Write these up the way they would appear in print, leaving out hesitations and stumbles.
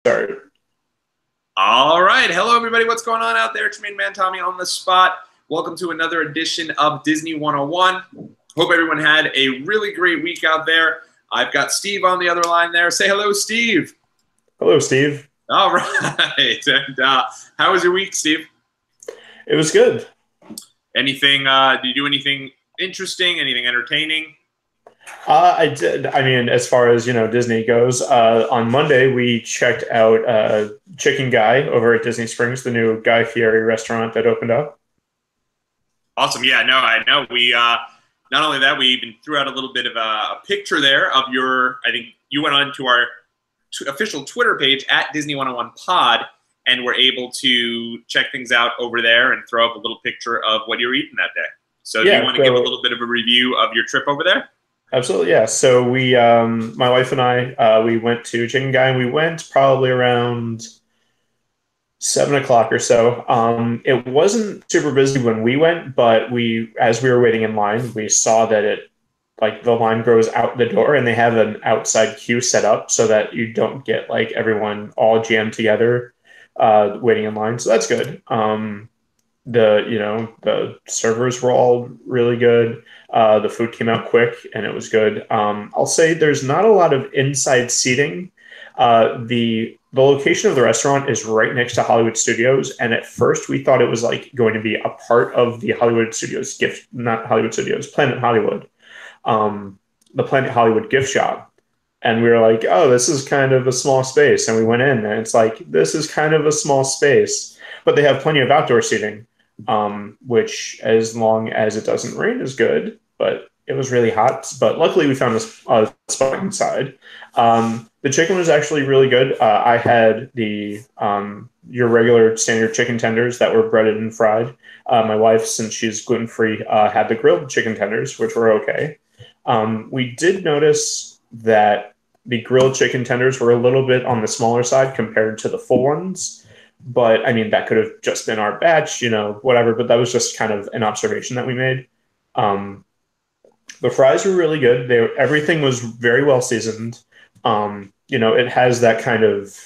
Start. All right. Hello, everybody. What's going on out there? It's your main man, Tommy, on the spot. Welcome to another edition of Disney 101. Hope everyone had a really great week out there. I've got Steve on the other line there. Say hello, Steve. Hello, Steve. All right. And how was your week, Steve? It was good. Anything, did you do anything interesting, anything entertaining? I did. I mean, as far as, Disney goes, on Monday, we checked out Chicken Guy over at Disney Springs, the new Guy Fieri restaurant that opened up. Awesome. Yeah, no, I know. We, not only that, we even threw out a little bit of a picture there of I think you went on to our official Twitter page at Disney 101 Pod and were able to check things out over there and throw up a little picture of what you were eating that day. So do you want to give a little bit of a review of your trip over there? Absolutely, yeah. So we, my wife and I, we went to Chicken Guy, and we went probably around 7 o'clock or so. It wasn't super busy when we went, but as we were waiting in line, we saw that the line grows out the door, and they have an outside queue set up so that you don't get everyone all jammed together, waiting in line. So that's good. The servers were all really good. The food came out quick and it was good. I'll say there's not a lot of inside seating. The location of the restaurant is right next to Hollywood Studios, and at first we thought it was going to be a part of the Hollywood Studios not Hollywood Studios, Planet Hollywood, the Planet Hollywood gift shop. And we were like, oh, this is kind of a small space. And we went in and it's like, this is kind of a small space, but they have plenty of outdoor seating. Which, as long as it doesn't rain, is good. But it was really hot. But luckily, we found a spot inside. The chicken was actually really good. I had your regular standard chicken tenders that were breaded and fried. My wife, since she's gluten free, had the grilled chicken tenders, which were okay. We did notice that the grilled chicken tenders were a little bit on the smaller side compared to the full ones. But I mean, that could have just been our batch, whatever. But that was just kind of an observation that we made. The fries were really good. Everything was very well seasoned. It has that kind of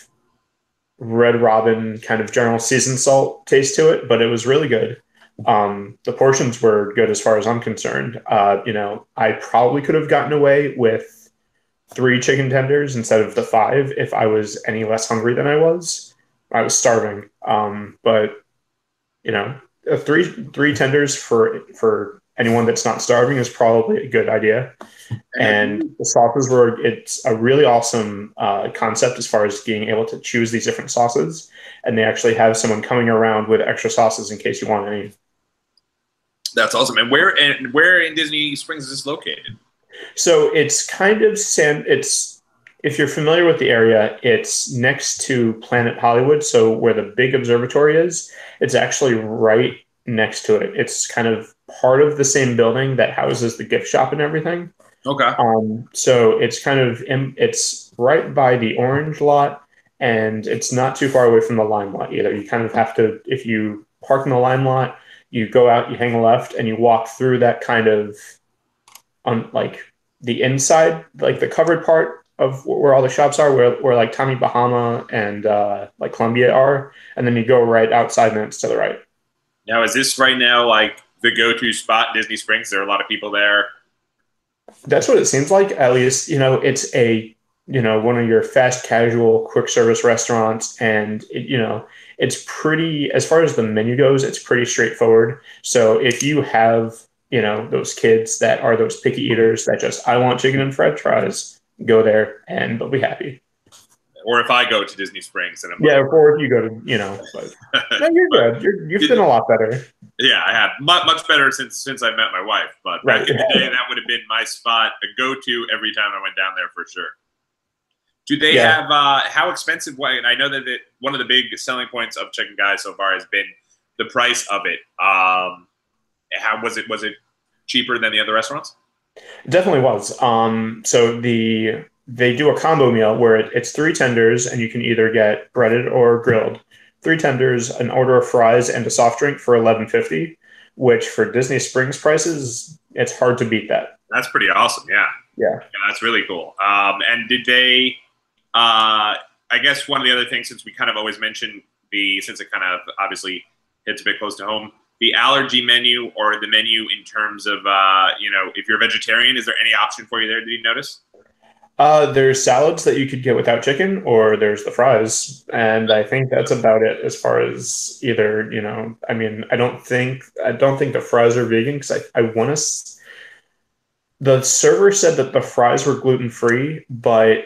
Red Robin kind of general seasoned salt taste to it, but it was really good. The portions were good as far as I'm concerned. I probably could have gotten away with 3 chicken tenders instead of the 5 if I was any less hungry than I was. I was starving, but three tenders for anyone that's not starving is probably a good idea. And the sauces it's a really awesome concept as far as being able to choose these different sauces. And they actually have someone coming around with extra sauces in case you want any. That's awesome. And where in Disney Springs is this located? So it's kind of if you're familiar with the area, it's next to Planet Hollywood. So where the big observatory is, it's actually right next to it. It's kind of part of the same building that houses the gift shop and everything. Okay. So it's it's right by the orange lot, and it's not too far away from the lime lot either. You kind of have to, if you park in the lime lot, you go out, you hang a left, and you walk through that kind of on the inside, the covered part of where all the shops are, where Tommy Bahama and Columbia are, and then you go right outside and it's to the right. Now, is this right now the go-to spot in Disney Springs? There are a lot of people there. That's what it seems like. At least it's one of your fast casual quick service restaurants, and it's pretty, as far as the menu goes, it's pretty straightforward. So if you have those kids that are those picky eaters that just, I want chicken and french fries, go there and they'll be happy. Or if I go to Disney Springs and or if you go to, no, you're good. You've been a lot better. Yeah, I have much better since I met my wife. But back in the day, that would have been my spot, a go-to every time I went down there for sure. Do they have how expensive? And I know that one of the big selling points of Chicken Guy so far has been the price of it. How was it? Was it cheaper than the other restaurants? It definitely was. So they do a combo meal where it's 3 tenders, and you can either get breaded or grilled. 3 tenders, an order of fries, and a soft drink for $11.50, which for Disney Springs prices, it's hard to beat that. That's pretty awesome. Yeah. Yeah. That's really cool. And did they I guess one of the other things, since we kind of always mention since it kind of obviously hits a bit close to home, the allergy menu or the menu in terms of, if you're a vegetarian, is there any option for you there? Did you notice? There's salads that you could get without chicken, or there's the fries, and I think that's about it as far as either. I mean, I don't think the fries are vegan because I want to. The server said that the fries were gluten free, but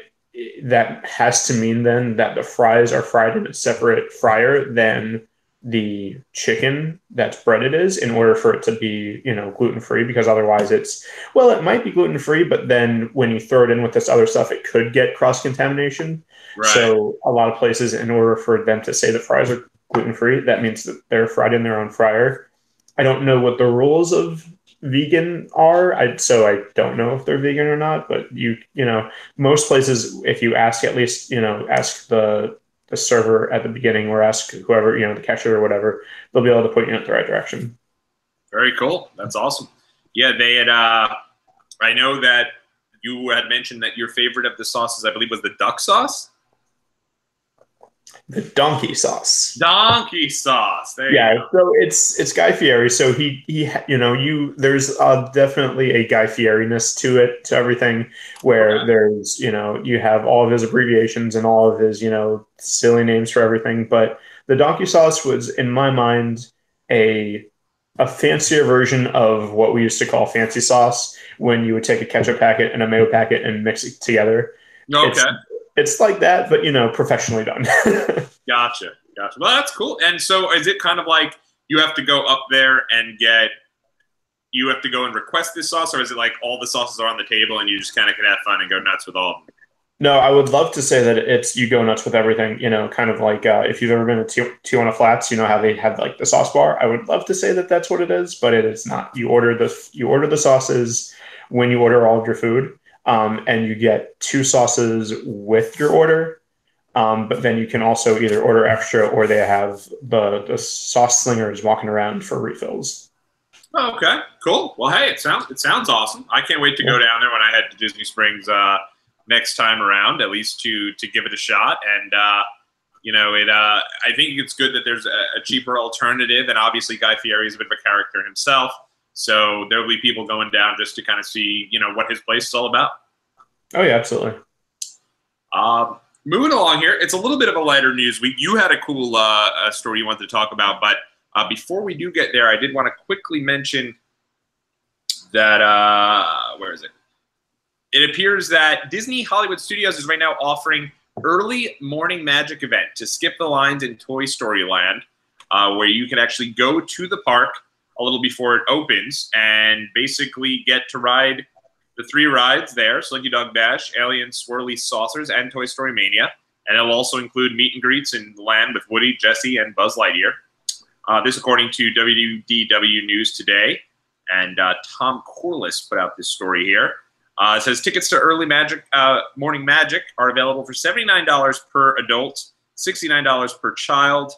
that has to mean then that the fries are fried in a separate fryer than the chicken that's breaded is in order for it to be, gluten free, because otherwise it might be gluten free, but then when you throw it in with this other stuff, it could get cross contamination. Right. So a lot of places, in order for them to say the fries are gluten free, that means that they're fried in their own fryer. I don't know what the rules of vegan are. So I don't know if they're vegan or not, but most places, if you ask, at least, ask the server at the beginning, or ask whoever, the cashier or whatever, they'll be able to point you in the right direction. Very cool. That's awesome. Yeah, they had, I know that you had mentioned that your favorite of the sauces, I believe, was the duck sauce. The donkey sauce. Donkey sauce. There you go. So it's Guy Fieri. So there's definitely a Guy Fieri-ness to everything, where there's you have all of his abbreviations and all of his silly names for everything. But the donkey sauce was, in my mind, a fancier version of what we used to call fancy sauce, when you would take a ketchup packet and a mayo packet and mix it together. Okay. It's like that, but professionally done. Gotcha. Well, that's cool. And so, is it kind of like you have to go up there and you have to go and request this sauce, or is it like all the sauces are on the table and you just kind of can have fun and go nuts with all of them? No, I would love to say that it's you go nuts with everything. Kind of like if you've ever been to Tijuana Flats, how they have like the sauce bar. I would love to say that that's what it is, but it is not. You order the sauces when you order all of your food. And you get 2 sauces with your order, but then you can also either order extra, or they have the sauce slingers walking around for refills. Okay, cool. Well, hey, it sounds awesome. I can't wait to go down there when I head to Disney Springs next time around, at least to give it a shot. And I think it's good that there's a cheaper alternative, and obviously Guy Fieri is a bit of a character himself. So there'll be people going down just to kind of see, what his place is all about. Oh, yeah, absolutely. Moving along here, it's a little bit of a lighter news week. You had a cool story you wanted to talk about, but before we do get there, I did want to quickly mention that, where is it? It appears that Disney Hollywood Studios is right now offering early morning magic event to skip the lines in Toy Story Land, where you can actually go to the park a little before it opens and basically get to ride the 3 rides there: Slinky Dog Dash, Alien Swirly Saucers, and Toy Story Mania. And it'll also include meet and greets in the land with Woody, Jesse, and Buzz Lightyear. This according to WDW News Today. And Tom Corliss put out this story here. It says tickets to early morning magic are available for $79 per adult, $69 per child,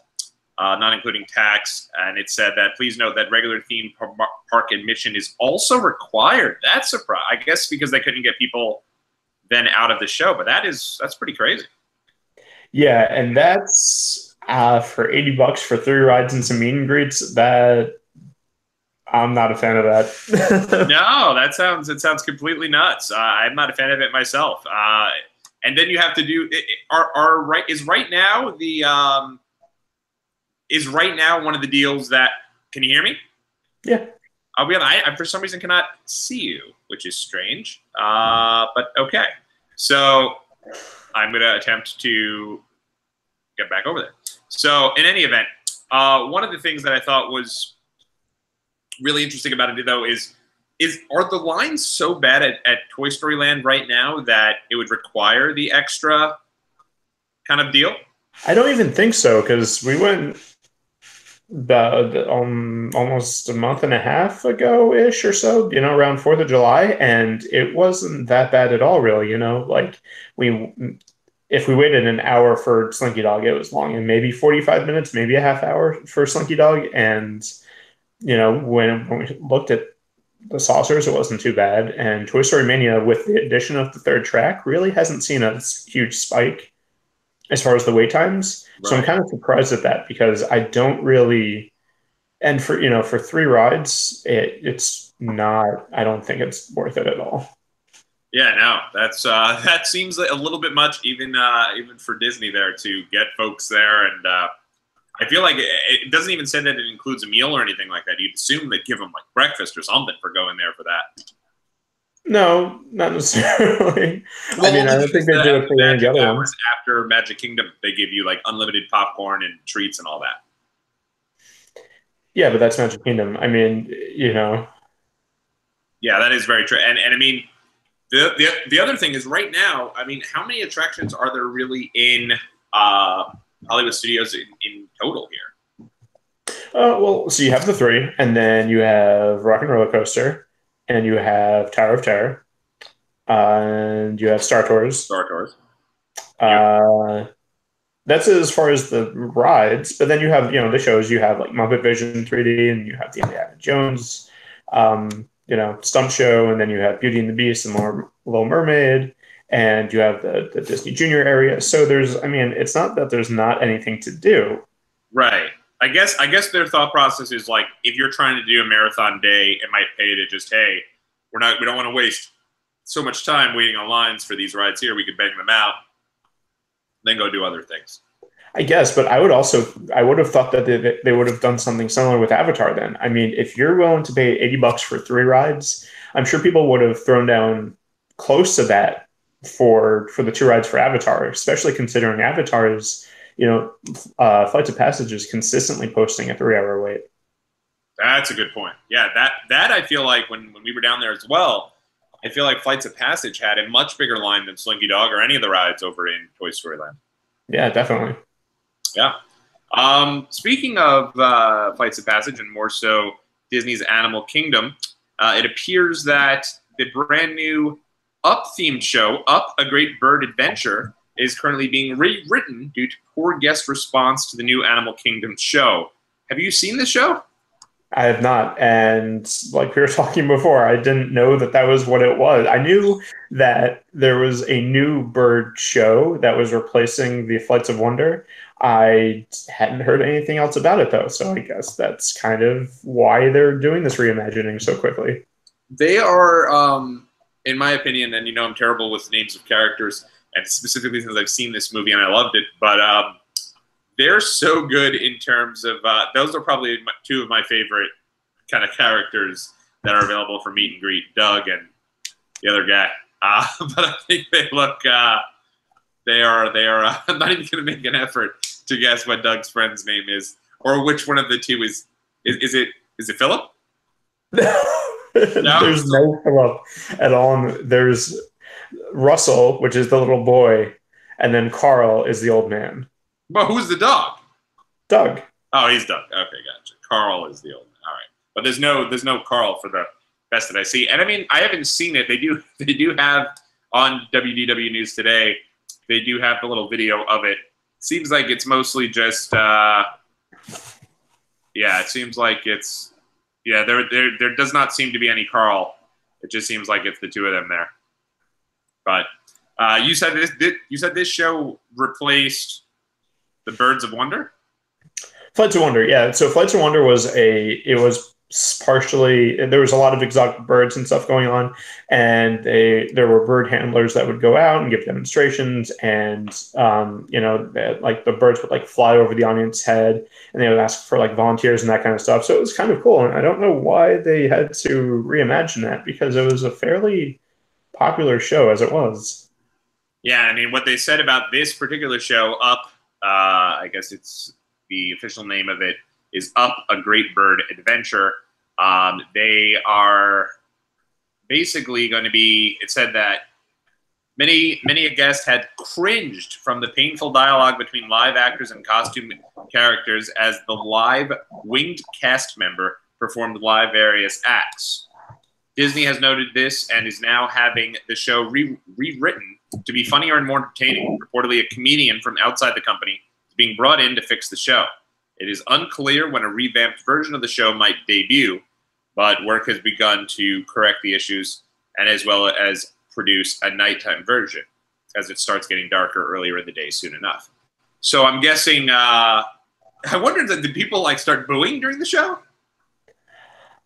not including tax. And it said that please note that regular theme park admission is also required. That's a surprise, I guess, because they couldn't get people then out of the show. But that's pretty crazy. Yeah, and that's for $80 for 3 rides and some meet and greets. That I'm not a fan of that. No, it sounds completely nuts. I'm not a fan of it myself. And then you have to do is right now one of the deals that, can you hear me? Yeah. I'll be honest, I for some reason cannot see you, which is strange. But okay. So I'm going to attempt to get back over there. So in any event, one of the things that I thought was really interesting about it, though, are the lines so bad at Toy Story Land right now that it would require the extra kind of deal? I don't even think so, because we went almost a month and a half ago-ish or so, around 4th of July, and it wasn't that bad at all, really. Like if we waited an hour for Slinky Dog, it was long, and maybe 45 minutes, maybe a half hour for Slinky Dog. And when we looked at the saucers, it wasn't too bad. And Toy Story Mania, with the addition of the 3rd track, really hasn't seen a huge spike. as far as the wait times. So I'm Right. kind of surprised at that because I don't really, and for for three rides, it's not. I don't think it's worth it at all. Yeah, no, that's that seems like a little bit much, even for Disney there to get folks there, and I feel like it doesn't even say that it includes a meal or anything like that. You'd assume they'd give them like breakfast or something for going there for that. No, not necessarily. I Well, mean, I only don't think because they do it the for any of the magic other hours ones. after Magic Kingdom, they give you like unlimited popcorn and treats and all that. Yeah, but that's Magic Kingdom. I mean, Yeah, that is very true. And I mean, the other thing is right now, I mean, how many attractions are there really in Hollywood Studios in total here? well, so you have the three, and then you have Rock and Roller Coaster, and you have Tower of Terror, and you have Star Tours. Star Tours. You Uh, that's as far as the rides, but then you have the shows. You have like Muppet Vision 3D, and you have the Indiana Jones, Stump Show, and then you have Beauty and the Beast and Little Mermaid, and you have the Disney Junior area. So I mean, it's not that there's not anything to do. right. I guess their thought process is like if you're trying to do a marathon day, it might pay to just hey, we don't want to waste so much time waiting on lines for these rides here. We could bang them out, then go do other things. I guess, but I would have thought that they would have done something similar with Avatar then. I mean, if you're willing to pay $80 for three rides, I'm sure people would have thrown down close to that for the two rides for Avatar, especially considering Avatar's, Flights of Passage is consistently posting a 3 hour wait. That's a good point. Yeah, that I feel like when we were down there as well, I feel like Flights of Passage had a much bigger line than Slinky Dog or any of the rides over in Toy Story Land. Yeah, definitely. Yeah. Speaking of Flights of Passage and more so Disney's Animal Kingdom, it appears that the brand new Up themed show, Up, A Great Bird Adventure, is currently being rewritten due to poor guest response to the new Animal Kingdom show. Have you seen the show? I have not. And like we were talking before, I didn't know that that was what it was. I knew that there was a new bird show that was replacing the Flights of Wonder. I hadn't heard anything else about it, though. So I guess that's kind of why they're doing this reimagining so quickly. They are, in my opinion, and I'm terrible with names of characters, and specifically since I've seen this movie and I loved it, but they're so good in terms of those are probably two of my favorite kind of characters that are available for meet and greet, Doug and the other guy. But I think they look they are I'm not even going to make an effort to guess what Doug's friend's name is or which one of the two is it Philip? No. There's no Philip at all. There's Russell, which is the little boy, and then Carl is the old man. Well, who's the dog? Doug. Oh, he's Doug. Okay, gotcha. Carl is the old man. All right, but there's no Carl for the best that I see. And I mean, I haven't seen it. They do have on WDW News today. They do have the little video of it. Seems like it's mostly just it seems like it's there does not seem to be any Carl. It just seems like it's the two of them there. But you said this show replaced the Birds of Wonder? Flights of Wonder, yeah. So Flights of Wonder was partially, there was a lot of exotic birds and stuff going on, and there were bird handlers that would go out and give demonstrations, and like the birds would like fly over the audience head, and they would ask for like volunteers and that kind of stuff. So it was kind of cool, and I don't know why they had to reimagine that because it was a fairly popular show as it was. Yeah, I mean, what they said about this particular show, Up, I guess it's the official name of it, is Up, A Great Bird Adventure. They are basically going to be, it said that many a guest had cringed from the painful dialogue between live actors and costume characters as the live winged cast member performed live various acts. Disney has noted this and is now having the show rewritten to be funnier and more entertaining. Reportedly, a comedian from outside the company is being brought in to fix the show. It is unclear when a revamped version of the show might debut, but work has begun to correct the issues and as well as produce a nighttime version as it starts getting darker earlier in the day soon enough. So I'm guessing. I wondered that did people like start booing during the show?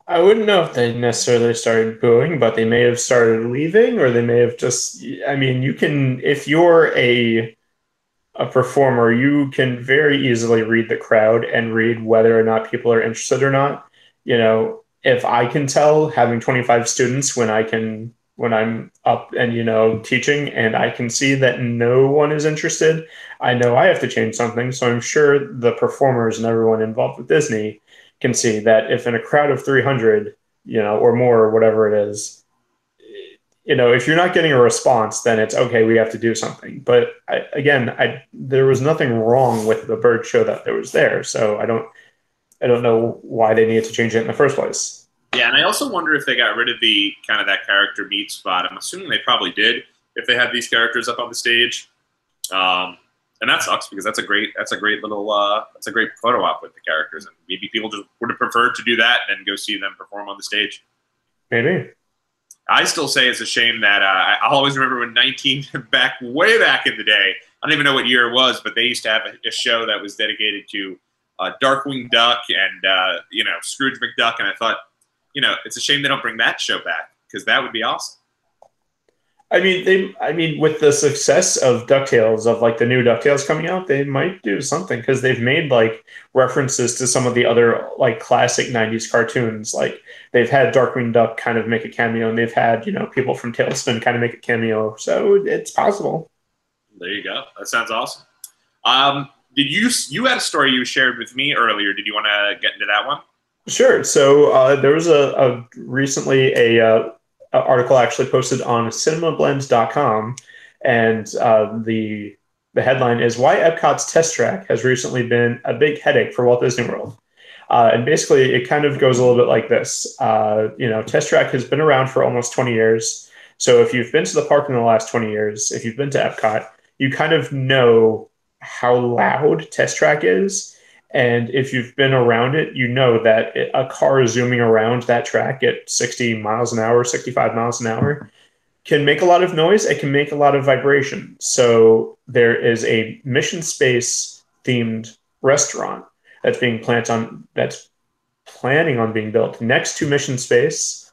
I wouldn't know if they necessarily started booing, but they may have started leaving, or they may have just. I mean, you can if you're a performer, you can very easily read the crowd and read whether or not people are interested or not. You know, if I can tell having 25 students when I'm up and teaching and I can see that no one is interested, I know I have to change something. So I'm sure the performers and everyone involved with Disney can see that if in a crowd of 300, or more or whatever it is, if you're not getting a response, then it's okay. We have to do something. But there was nothing wrong with the bird show that there was there. So I don't know why they needed to change it in the first place. Yeah, and I also wonder if they got rid of the kind of that character meet spot. I'm assuming they probably did if they had these characters up on the stage. And that sucks because that's a great little that's a great photo op with the characters, and maybe people just would have preferred to do that than go see them perform on the stage. Maybe. I still say it's a shame that I'll always remember when 19 way back in the day. I don't even know what year it was, but they used to have a show that was dedicated to Darkwing Duck and Scrooge McDuck, and I thought, it's a shame they don't bring that show back because that would be awesome. I mean, with the success of DuckTales, of like the new DuckTales coming out, they might do something because they've made like references to some of the other like classic '90s cartoons. Like they've had Darkwing Duck kind of make a cameo, and they've had people from Tailspin kind of make a cameo. So it's possible. There you go. That sounds awesome. Did you had a story you shared with me earlier? Did you want to get into that one? Sure. So there was a recently a article actually posted on cinemablends.com, and the headline is "Why Epcot's Test Track Has Recently Been a Big Headache for Walt Disney World." And basically, it kind of goes a little bit like this. Test Track has been around for almost 20 years. So if you've been to the park in the last 20 years, if you've been to Epcot, you kind of know how loud Test Track is. And if you've been around it, you know that a car zooming around that track at 60 miles an hour, 65 miles an hour can make a lot of noise. It can make a lot of vibration. So there is a Mission Space themed restaurant that's planning on being built next to Mission Space.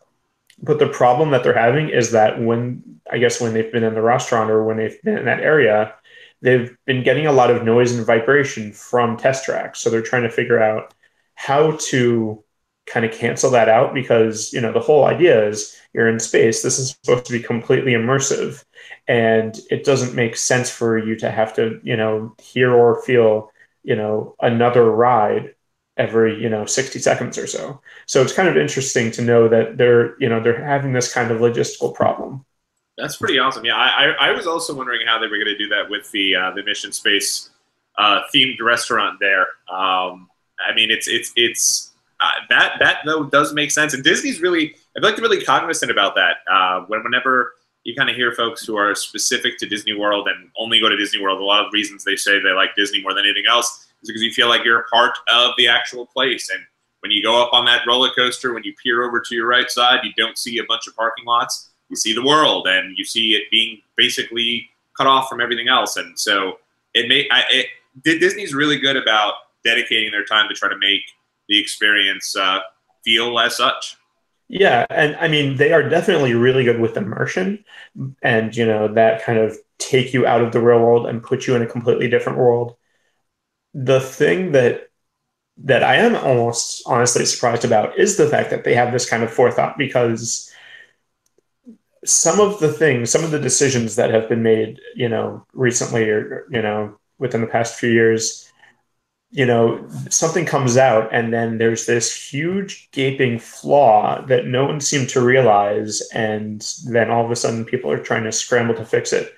But the problem that they're having is that when they've been in the restaurant or when they've been in that area, they've been getting a lot of noise and vibration from Test Track. So they're trying to figure out how to kind of cancel that out because, the whole idea is you're in space. This is supposed to be completely immersive. And it doesn't make sense for you to have to, hear or feel, another ride every, 60 seconds or so. So it's kind of interesting to know that they're having this kind of logistical problem. That's pretty awesome. Yeah, I was also wondering how they were going to do that with the Mission Space themed restaurant there. I mean, it's that though does make sense, and Disney's really I'd like to really cognizant about that. Whenever you kind of hear folks who are specific to Disney World and only go to Disney World, a lot of reasons they say they like Disney more than anything else is because you feel like you're a part of the actual place. And when you go up on that roller coaster, when you peer over to your right side, you don't see a bunch of parking lots. You see the world, and you see it being basically cut off from everything else. And so Disney's really good about dedicating their time to try to make the experience feel as such. Yeah, and I mean, they are definitely really good with immersion and, that kind of take you out of the real world and put you in a completely different world. The thing that I am almost honestly surprised about is the fact that they have this kind of forethought, because some of the decisions that have been made, recently or, within the past few years, something comes out and then there's this huge gaping flaw that no one seemed to realize. And then all of a sudden people are trying to scramble to fix it.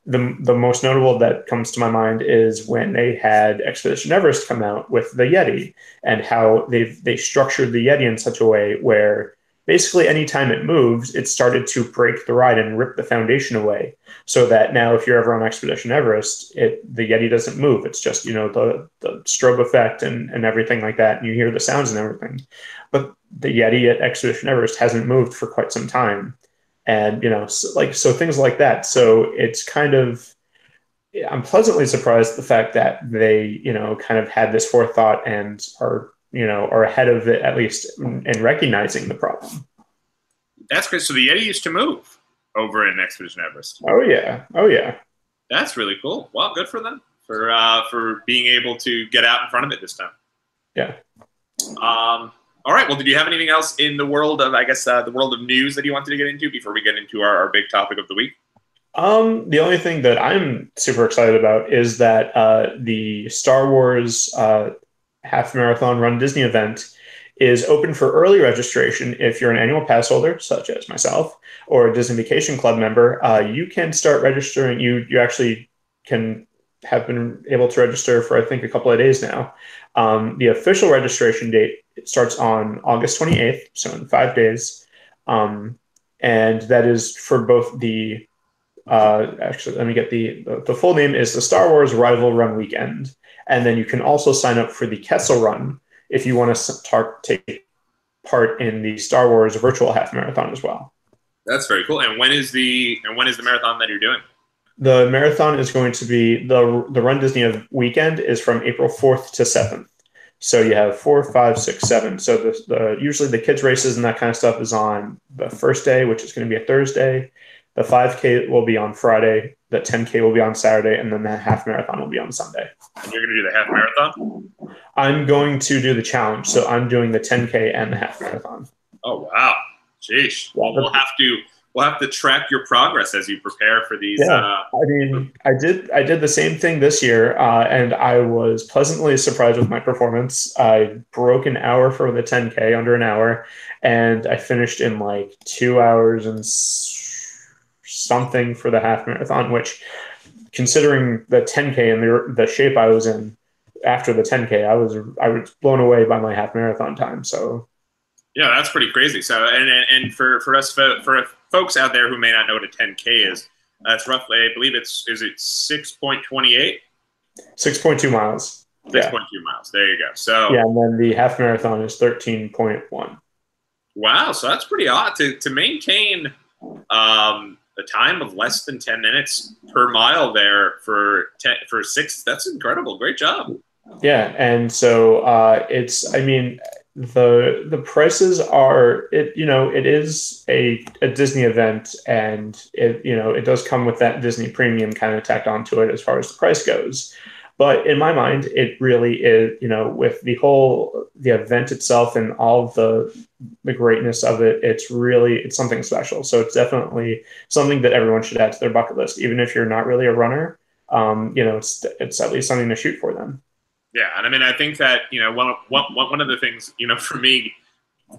The most notable that comes to my mind is when they had Expedition Everest come out with the Yeti, and how they structured the Yeti in such a way where basically anytime it moves, it started to break the ride and rip the foundation away. So that now if you're ever on Expedition Everest, the Yeti doesn't move. It's just, the strobe effect and everything like that. And you hear the sounds and everything. But the Yeti at Expedition Everest hasn't moved for quite some time. And, so things like that. So it's kind of, I'm pleasantly surprised at the fact that they, kind of had this forethought and are ahead of it, at least in recognizing the problem. That's great. So the Yeti used to move over in Expedition Everest. Oh yeah. Oh yeah. That's really cool. Well, good for them for being able to get out in front of it this time. Yeah. All right. Well, did you have anything else in the world of, I guess, the world of news that you wanted to get into before we get into our big topic of the week? The only thing that I'm super excited about is that the Star Wars half marathon Run Disney event is open for early registration. If you're an annual pass holder, such as myself, or a Disney Vacation Club member, you can start registering. You actually can have been able to register for, I think, a couple of days now. The official registration date starts on August 28th, so in 5 days. And that is for both the actually, let me get the full name is the Star Wars Rival Run Weekend. And then you can also sign up for the Kessel Run if you want to take part in the Star Wars virtual half marathon as well. That's very cool. And when is the marathon that you're doing? The marathon is going to be the Run Disney weekend is from April 4th to 7th. So you have 4, 5, 6, 7. So the usually the kids races and that kind of stuff is on the first day, which is going to be a Thursday. The 5K will be on Friday. The 10K will be on Saturday, and then the half marathon will be on Sunday. And you're going to do the half marathon? I'm going to do the challenge, so I'm doing the 10K and the half marathon. Oh wow, jeez. Well, we'll have to track your progress as you prepare for these. Yeah, I did the same thing this year, and I was pleasantly surprised with my performance. I broke an hour for the 10K, under an hour, and I finished in like 2 hours and something for the half marathon, which, considering the 10K and the shape I was in after the 10K, I was blown away by my half marathon time. So yeah, that's pretty crazy. So and for folks out there who may not know what a 10K is, that's roughly, I believe is it 6.28? 6.2 miles. 6.2 miles. There you go. So yeah, and then the half marathon is 13.1. Wow, so that's pretty odd to maintain a time of less than 10 minutes per mile there for 6. That's incredible. Great job. Yeah, and so I mean, the prices are it is a Disney event, and it does come with that Disney premium kind of tacked onto it as far as the price goes. But in my mind, it really is, with the event itself and all of the greatness of it, it's something special. So it's definitely something that everyone should add to their bucket list, even if you're not really a runner. It's at least something to shoot for them. Yeah, and I mean, I think that one of the things for me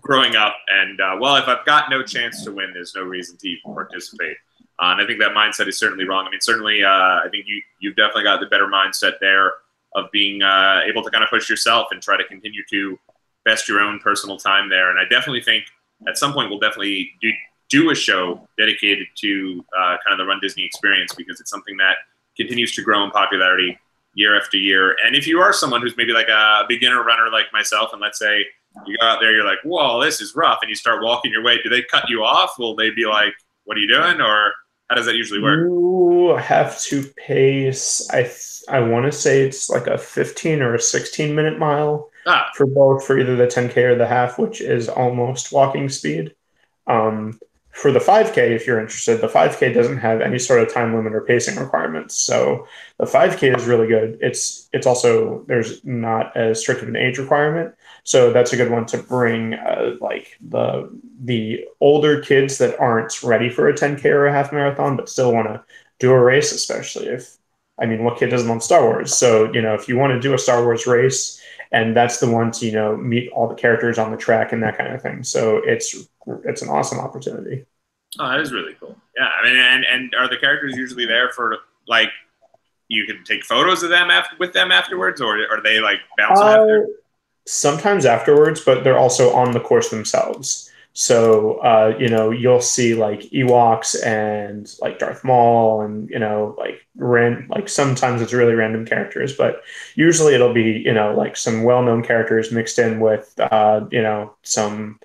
growing up, and if I've got no chance to win, there's no reason to even participate. And I think that mindset is certainly wrong. I mean, certainly, I think you've definitely got the better mindset there of being able to kind of push yourself and try to continue to best your own personal time there. And I definitely think at some point we'll definitely do a show dedicated to kind of the Run Disney experience, because it's something that continues to grow in popularity year after year. And if you are someone who's maybe like a beginner runner like myself, and let's say you go out there, you're like, whoa, this is rough, and you start walking your way, do they cut you off? Will they be like, what are you doing? Or how does that usually work? You have to pace. I want to say it's like a 15 or a 16-minute mile for either the 10K or the half, which is almost walking speed. For the 5K, if you're interested, the 5K doesn't have any sort of time limit or pacing requirements. So the 5K is really good. It's also, there's not as strict of an age requirement. So that's a good one to bring like the older kids that aren't ready for a 10K or a half marathon, but still want to do a race, especially what kid doesn't love Star Wars? So, if you want to do a Star Wars race, and that's the one to, meet all the characters on the track and that kind of thing. So it's an awesome opportunity. Oh, that is really cool. Yeah. I mean, and are the characters usually there for like, you can take photos of them with them afterwards, or are they like bouncing after? Sometimes afterwards, but they're also on the course themselves. So, you'll see like Ewoks and like Darth Maul and, like sometimes it's really random characters, but usually it'll be, like some well-known characters mixed in with, some,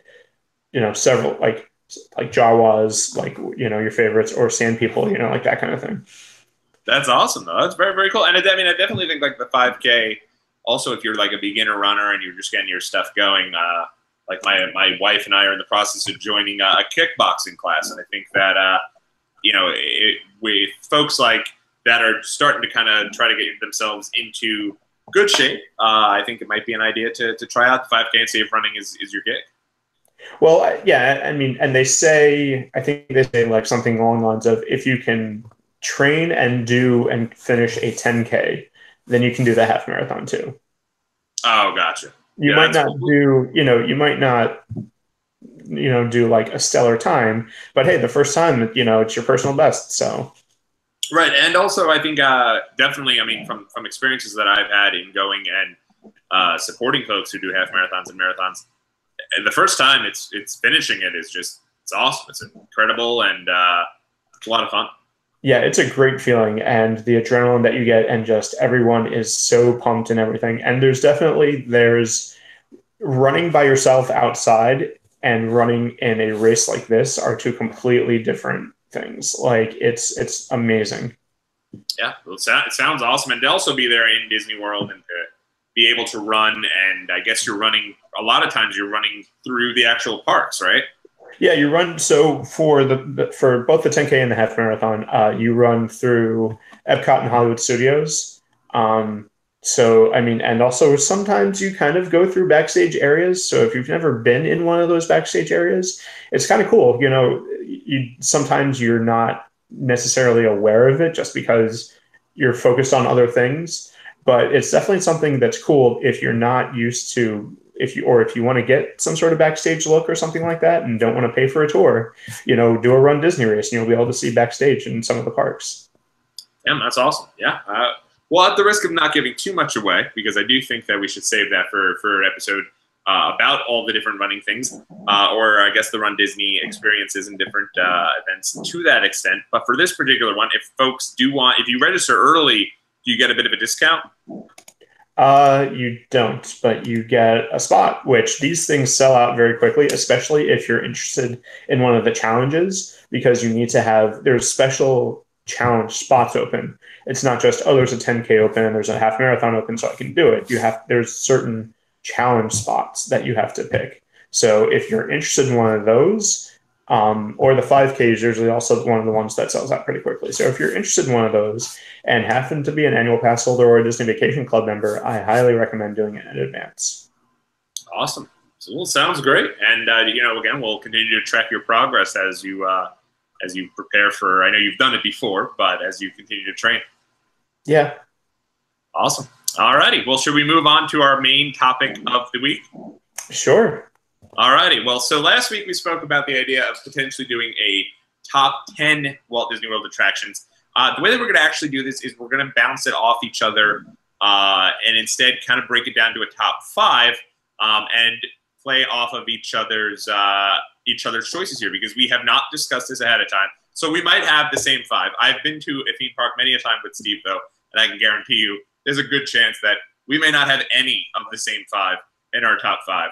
several like Jawas, like, your favorites, or sand people, like that kind of thing. That's awesome, though. That's very, very cool. And I mean, I definitely think like the 5K. Also, if you're like a beginner runner and you're just getting your stuff going, like my wife and I are in the process of joining a kickboxing class, and I think that with folks like that are starting to kind of try to get themselves into good shape, I think it might be an idea to try out the 5K and see if running is your gig. Well, yeah, I mean, and I think they say like something along the lines of if you can train and do and finish a 10K, then you can do the half marathon too. Oh, gotcha. You might not do, you might not, do like a stellar time, but hey, the first time, it's your personal best. So. Right. And also I think definitely, I mean, from experiences that I've had in going and supporting folks who do half marathons and marathons, the first time it's finishing it is just, it's awesome. It's incredible. And it's a lot of fun. Yeah, it's a great feeling, and the adrenaline that you get, and just everyone is so pumped and everything. And there's running by yourself outside and running in a race like this are two completely different things. Like it's amazing. Yeah, well, it sounds awesome, and to also be there in Disney World and to be able to run, and I guess you're running a lot of times. You're running through the actual parks, right? Yeah, you run. So for both the 10K and the half marathon, you run through Epcot and Hollywood Studios. So I mean, and also sometimes you kind of go through backstage areas. So if you've never been in one of those backstage areas, it's kind of cool. Sometimes you're not necessarily aware of it just because you're focused on other things. But it's definitely something that's cool if you're not used to. If you want to get some sort of backstage look or something like that and don't want to pay for a tour, do a Run Disney race and you'll be able to see backstage in some of the parks. Yeah, that's awesome. Yeah. Well, at the risk of not giving too much away, because I do think that we should save that for an episode about all the different running things, or I guess the Run Disney experiences and different events to that extent. But for this particular one, if folks if you register early, do you get a bit of a discount? You don't, but you get a spot, which these things sell out very quickly, especially if you're interested in one of the challenges, because you need to there's special challenge spots open. It's not just, oh, there's a 10K open and there's a half marathon open, so I can do it. There's certain challenge spots that you have to pick. So if you're interested in one of those, or the 5K is usually also one of the ones that sells out pretty quickly. So if you're interested in one of those and happen to be an annual pass holder or a Disney Vacation Club member, I highly recommend doing it in advance. Awesome. So, sounds great. And, again, we'll continue to track your progress as you prepare for, I know you've done it before, but as you continue to train. Yeah. Awesome. All righty. Well, should we move on to our main topic of the week? Sure. All righty. Well, so last week we spoke about the idea of potentially doing a top 10 Walt Disney World attractions. The way that we're going to actually do this is we're going to bounce it off each other and instead kind of break it down to a top 5 and play off of each other's choices here, because we have not discussed this ahead of time. So we might have the same 5. I've been to a theme park many a time with Steve, though, and I can guarantee you there's a good chance that we may not have any of the same 5 in our top 5.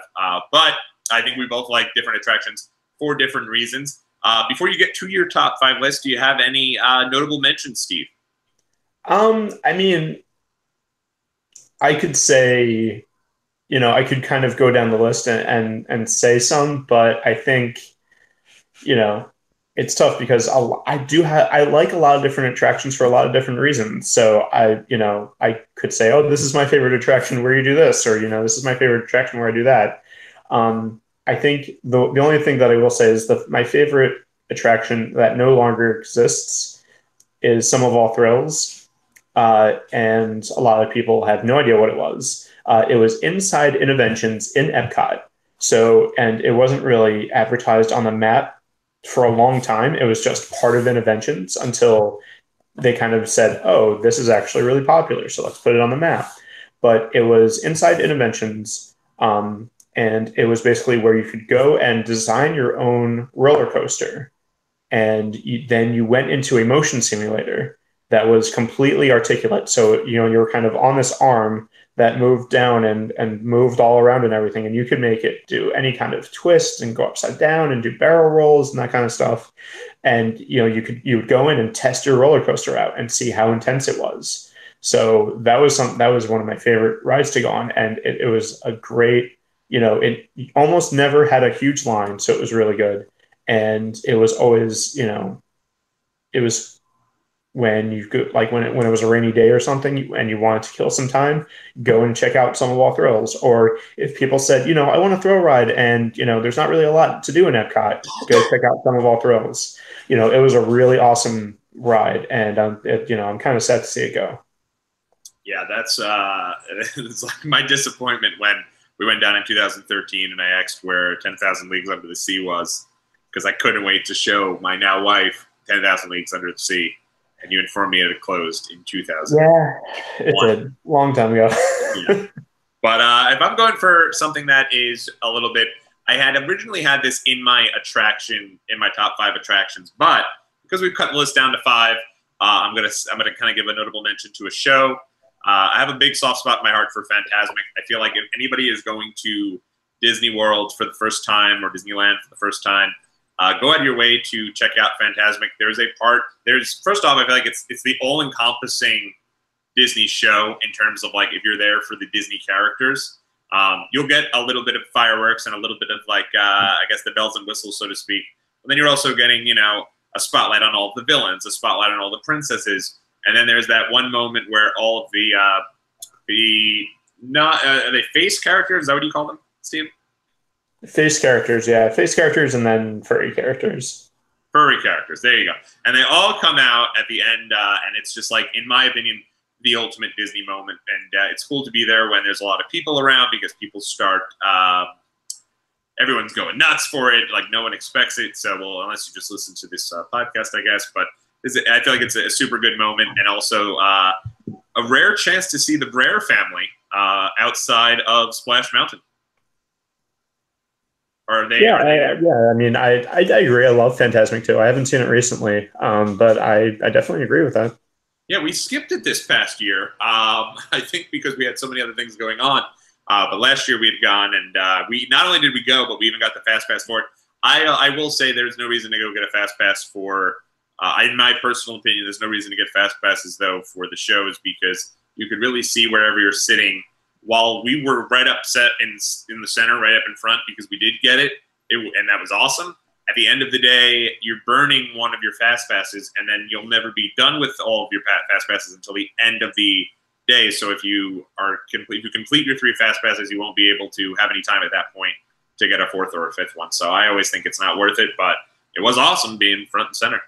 But I think we both like different attractions for different reasons. Before you get to your top 5 list, do you have any notable mentions, Steve? I mean, I could say, I could kind of go down the list and say some, but I think, it's tough because I like a lot of different attractions for a lot of different reasons. So I could say, oh, this is my favorite attraction where you do this, or, this is my favorite attraction where I do that. I think the only thing that I will say is my favorite attraction that no longer exists is Sum of All Thrills. And a lot of people have no idea what it was. It was inside Interventions in Epcot. So, and it wasn't really advertised on the map for a long time. It was just part of Interventions until they kind of said, oh, this is actually really popular, so let's put it on the map. But it was inside Interventions, and it was basically where you could go and design your own roller coaster. And then you went into a motion simulator that was completely articulate. So, you were kind of on this arm that moved down and moved all around and everything. And you could make it do any kind of twist and go upside down and do barrel rolls and that kind of stuff. and you would go in and test your roller coaster out and see how intense it was. So that was one of my favorite rides to go on, and it was a great, it almost never had a huge line, so it was really good, and it was always, it was when you could, like when it was a rainy day or something and you wanted to kill some time, go and check out some of All Thrills. Or if people said, I want to throw a ride and there's not really a lot to do in Epcot, go check out some of All Thrills. It was a really awesome ride, and I'm kind of sad to see it go. Yeah, that's it's like my disappointment when we went down in 2013 and I asked where 10,000 Leagues Under the Sea was, because I couldn't wait to show my now wife 10,000 Leagues Under the Sea. And you informed me it had closed in 2000. Yeah, it did. Long time ago. Yeah. But if I'm going for something that is a little bit, I had originally had this in my top 5 attractions, but because we've cut the list down to 5, I'm gonna kind of give a notable mention to a show. I have a big soft spot in my heart for Fantasmic. I feel like if anybody is going to Disney World for the first time or Disneyland for the first time, go out of your way to check out Fantasmic. First off, I feel like it's the all-encompassing Disney show in terms of, like, if you're there for the Disney characters. You'll get a little bit of fireworks and a little bit of, like, I guess the bells and whistles, so to speak. But then you're also getting, a spotlight on all of the villains, a spotlight on all the princesses. And then there's that one moment where all of are they face characters? Is that what you call them, Steve? Face characters, yeah. Face characters and then furry characters. Furry characters, there you go. And they all come out at the end, and it's just, like, in my opinion, the ultimate Disney moment. And it's cool to be there when there's a lot of people around, because people start, everyone's going nuts for it. Like, no one expects it. So, well, unless you just listen to this podcast, I guess. But I feel like it's a super good moment, and also a rare chance to see the Brer family outside of Splash Mountain. Or they, yeah, I mean, I agree. I love Fantasmic too. I haven't seen it recently, but I definitely agree with that. Yeah, we skipped it this past year. I think because we had so many other things going on. But last year we had gone, and we not only did we go, but we even got the Fast Pass for it. I will say there's no reason to go get a Fast Pass for. In my personal opinion, there's no reason to get Fast Passes though for the shows, because you could really see wherever you're sitting. While we were right up set in the center, right up in front, because we did get it, and that was awesome. At the end of the day, you're burning one of your Fast Passes, and then you'll never be done with all of your Fast Passes until the end of the day. So if you complete your 3 Fast Passes, you won't be able to have any time at that point to get a 4th or a 5th one. So I always think it's not worth it, but it was awesome being front and center.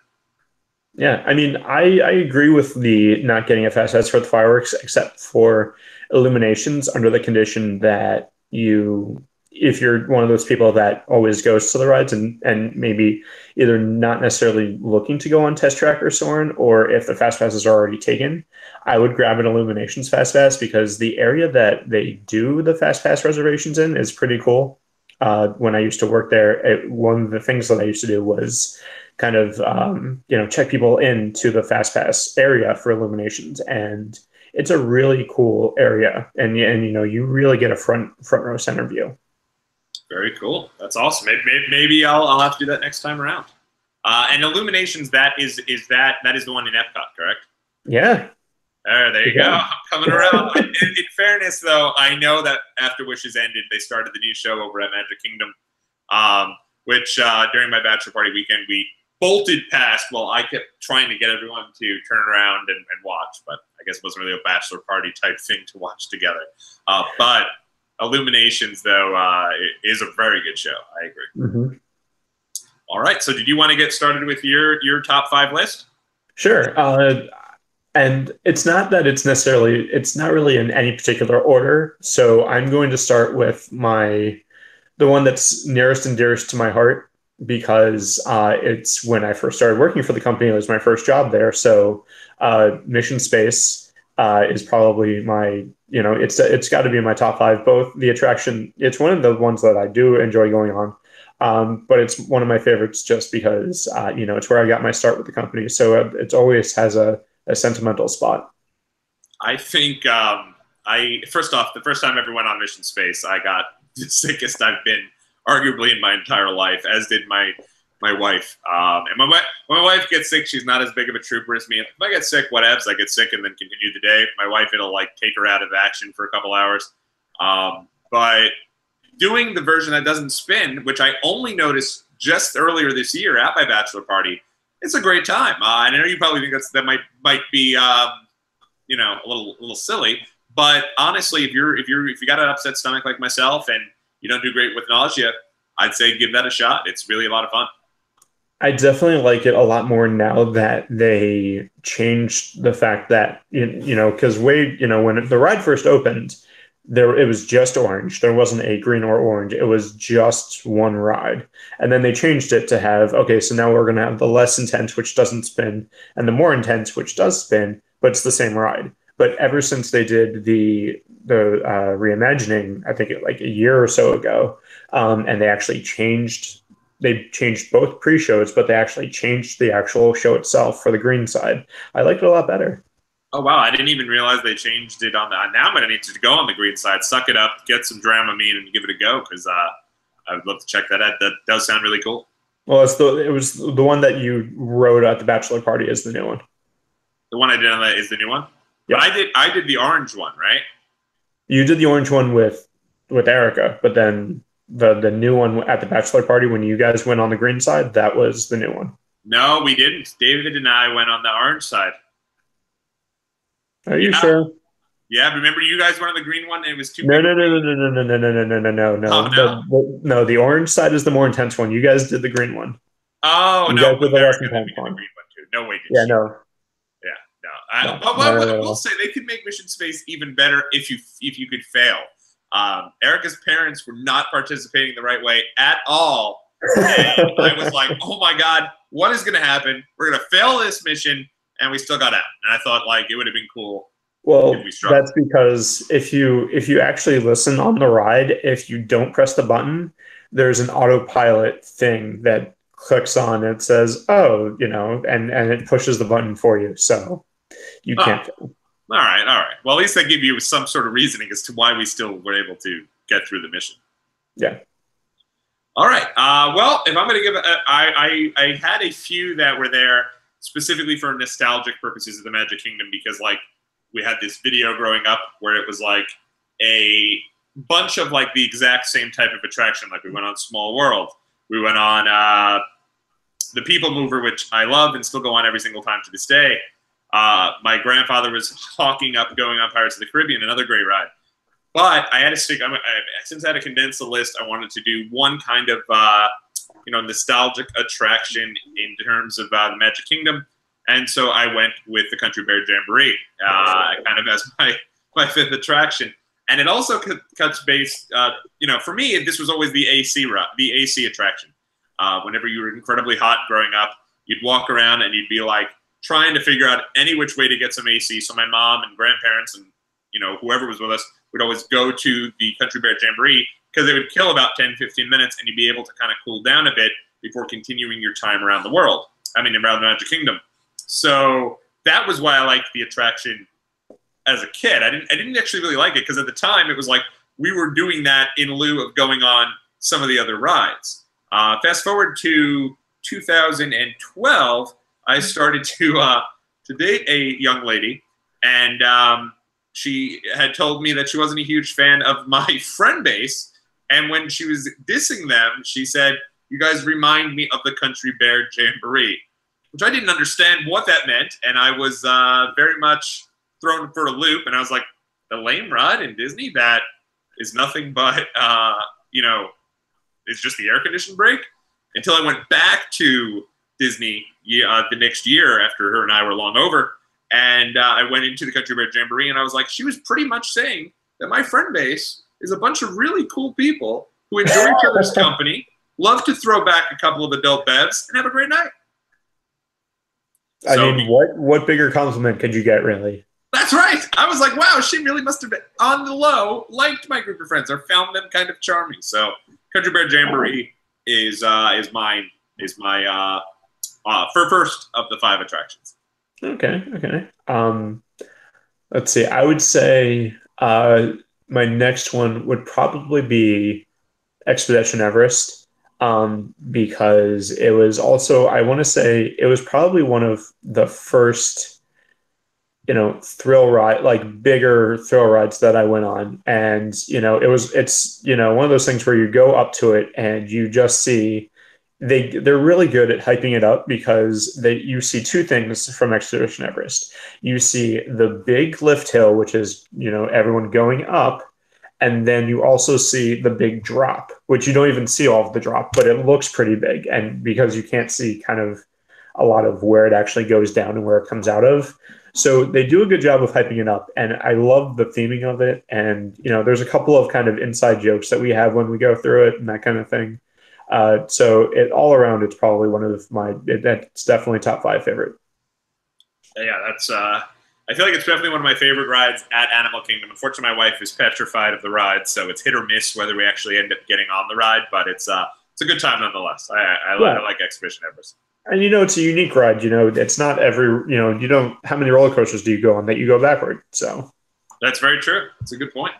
Yeah, I mean, I agree with the not getting a Fast Pass for the fireworks, except for Illuminations, under the condition that if you're one of those people that always goes to the rides and maybe either not necessarily looking to go on Test Track or Soarin', or if the Fast Passes are already taken, I would grab an Illuminations Fast Pass, because the area that they do the Fast Pass reservations in is pretty cool. When I used to work there, one of the things that I used to do was kind of check people into the Fast Pass area for Illuminations, and it's a really cool area, and you really get a front row center view. Very cool. That's awesome. Maybe I'll have to do that next time around. And Illuminations, that is the one in Epcot, correct? Yeah. There you go. I'm coming around. In fairness, though, I know that after Wishes ended, they started the new show over at Magic Kingdom, which during my bachelor party weekend, we bolted past while I kept trying to get everyone to turn around and watch. But I guess it wasn't really a bachelor party type thing to watch together. But Illuminations, though, is a very good show. I agree. Mm-hmm. All right. So did you want to get started with your top 5 list? Sure. And it's not that it's not really in any particular order. So I'm going to start with the one that's nearest and dearest to my heart, because it's when I first started working for the company. It was my first job there. So Mission Space is probably my, it's got to be in my top 5. Both the attraction, it's one of the ones that I do enjoy going on. But it's one of my favorites just because, it's where I got my start with the company. So it always has a sentimental spot. I think first off, the first time I ever went on Mission Space, I got the sickest I've been arguably in my entire life, as did my my wife. And when my wife gets sick, she's not as big of a trooper as me. If I get sick, whatevs, I get sick and then continue the day. My wife, it'll like take her out of action for a couple hours. But doing the version that doesn't spin, which I only noticed just earlier this year at my bachelor party, it's a great time. I know you probably think that might be you know, a little silly, but honestly, if you got an upset stomach like myself and you don't do great with nausea, I'd say give that a shot. It's really a lot of fun. I definitely like it a lot more now that they changed the fact that, you know, because Wade, you know, when the ride first opened, it was just orange. There wasn't a green or orange. It was just one ride. And then they changed it to have, okay, so now we're going to have the less intense, which doesn't spin, and the more intense, which does spin, but it's the same ride. But ever since they did the reimagining, I think like a year or so ago, and they changed both pre-shows, but they actually changed the actual show itself for the green side. I liked it a lot better. Oh, wow. I didn't even realize they changed it on that. Now I'm going to need to go on the green side, suck it up, get some Dramamine, and give it a go because I would love to check that out. That does sound really cool. Well, it was the one that you rode at the bachelor party is the new one. The one I did on that is the new one? Yeah. But I did the orange one, right? You did the orange one with Erica, but then the new one at the bachelor party when you guys went on the green side, that was the new one. No, we didn't. David and I went on the orange side. Are you sure? Yeah, remember you guys went on the green one and it was too No. Oh, no, the orange side is the more intense one. You guys did the green one. Oh, you no. Guys did the less intense one. The green one too. No way. Yeah, no. Yeah, no. I will say they could make Mission Space even better if you could fail. Erica's parents were not participating the right way at all. And I was like, oh my God, what is going to happen? We're going to fail this mission. And we still got out. And I thought like it would have been cool. Well, that's because if you actually listen on the ride, if you don't press the button, there's an autopilot thing that clicks on and it says, oh, you know, and it pushes the button for you. So you can't. All right. Well, at least they give you some sort of reasoning as to why we still were able to get through the mission. Yeah. All right. Well, if I'm going to give I had a few that were there specifically for nostalgic purposes of the Magic Kingdom because, like, we had this video growing up where it was, like, a bunch of, like, the exact same type of attraction. Like, we went on Small World. We went on the People Mover, which I love and still go on every single time to this day. My grandfather was hawking up going on Pirates of the Caribbean, another great ride. But I had to stick. Since I had to condense the list, I wanted to do one kind of nostalgic attraction in terms of the Magic Kingdom, and so I went with the Country Bear Jamboree, kind of as my fifth attraction. And it also cuts base. For me, this was always the AC attraction. Whenever you were incredibly hot growing up, you'd walk around and you'd be like trying to figure out any which way to get some AC. So my mom and grandparents and whoever was with us would always go to the Country Bear Jamboree because it would kill about 10, 15 minutes and you'd be able to kind of cool down a bit before continuing your time around the world. Around the Magic Kingdom. So that was why I liked the attraction as a kid. I didn't actually really like it because at the time it was like we were doing that in lieu of going on some of the other rides. Fast forward to 2012, I started to date a young lady, and she had told me that she wasn't a huge fan of my friend base. And when she was dissing them, she said, "You guys remind me of the Country Bear Jamboree," which I didn't understand what that meant. And I was very much thrown for a loop. And I was like, the lame ride in Disney that is nothing but, it's just the air conditioned break. Until I went back to Disney the next year after her and I were long over. And I went into the Country Bear Jamboree, and I was like, she was pretty much saying that my friend base is a bunch of really cool people who enjoy each other's company, love to throw back a couple of adult bevs, and have a great night. I mean, what bigger compliment could you get, really? That's right. I was like, wow, she really must have been on the low, liked my group of friends, or found them kind of charming. So Country Bear Jamboree is my first of the 5 attractions. Okay. Let's see. I would say my next one would probably be Expedition Everest. because it was also, I want to say it was probably one of the first, thrill ride, like bigger thrill rides that I went on. And, it's, one of those things where you go up to it and you just see they're really good at hyping it up because you see two things from Expedition Everest. You see the big lift hill, which is, everyone going up, and then you also see the big drop, which you don't even see all of the drop, but it looks pretty big. And because you can't see kind of a lot of where it actually goes down and where it comes out of. So they do a good job of hyping it up. And I love the theming of it. And, there's a couple of kind of inside jokes that we have when we go through it and that kind of thing. So all around, it's probably one of that's definitely top 5 favorite. Yeah, that's, I feel like it's definitely one of my favorite rides at Animal Kingdom. Unfortunately, my wife is petrified of the ride, so it's hit or miss whether we actually end up getting on the ride, but it's a good time nonetheless. I like Expedition Everest. And, it's a unique ride, it's not every, how many roller coasters do you go on that you go backward? So that's very true. That's a good point.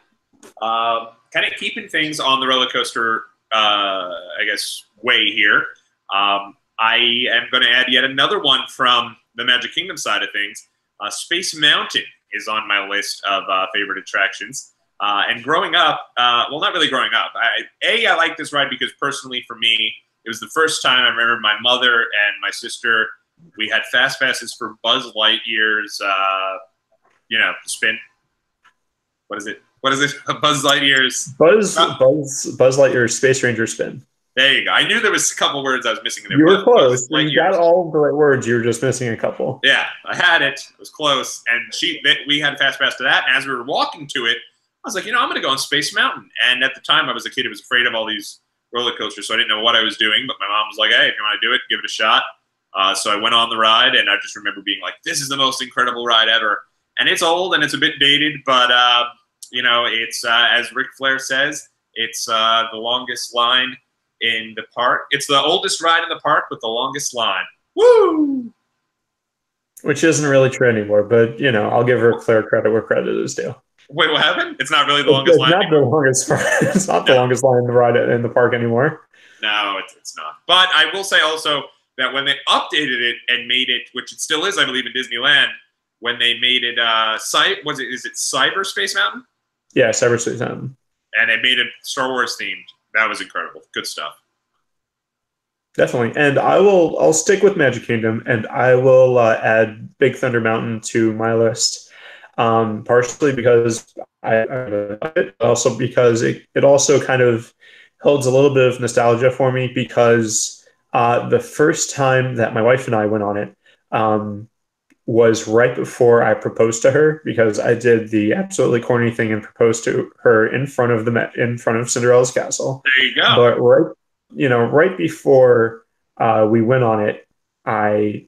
Kind of keeping things on the roller coaster, I guess, way here. I am going to add yet another one from the Magic Kingdom side of things. Space Mountain is on my list of favorite attractions. And growing up, well, not really growing up. I like this ride because personally for me, it was the first time I remember my mother and my sister, we had fast passes for Buzz Lightyear's, spin. What is it? Buzz Lightyear's. Buzz Lightyear's Space Ranger spin. There you go. I knew there was a couple words I was missing in there. You were close. You got all the right words. You were just missing a couple. Yeah, I had it. It was close. And we had a fast pass to that. And as we were walking to it, I was like, I'm going to go on Space Mountain. And at the time, I was a kid who was afraid of all these roller coasters, so I didn't know what I was doing. But my mom was like, hey, if you want to do it, give it a shot. So I went on the ride, and I just remember being like, this is the most incredible ride ever. And it's old, and it's a bit dated, but, it's, as Ric Flair says, it's the longest line in the park. It's the oldest ride in the park with the longest line. Woo! Which isn't really true anymore, but, I'll give Ric Flair credit where credit is due. Wait, what happened? It's not really the longest line anymore? It's not the longest line in the ride in the park anymore. No, it's not. But I will say also that when they updated it and made it, which it still is, I believe, in Disneyland, when they made it, is it Cyberspace Mountain? Yeah, Cyberspace Mountain. And they made it Star Wars themed. That was incredible. Good stuff. Definitely. And I'll stick with Magic Kingdom, and I will add Big Thunder Mountain to my list. Partially because I it, also because it also kind of holds a little bit of nostalgia for me because the first time that my wife and I went on it was right before I proposed to her, because I did the absolutely corny thing and proposed to her in front of Cinderella's castle. There you go. But right before we went on it, I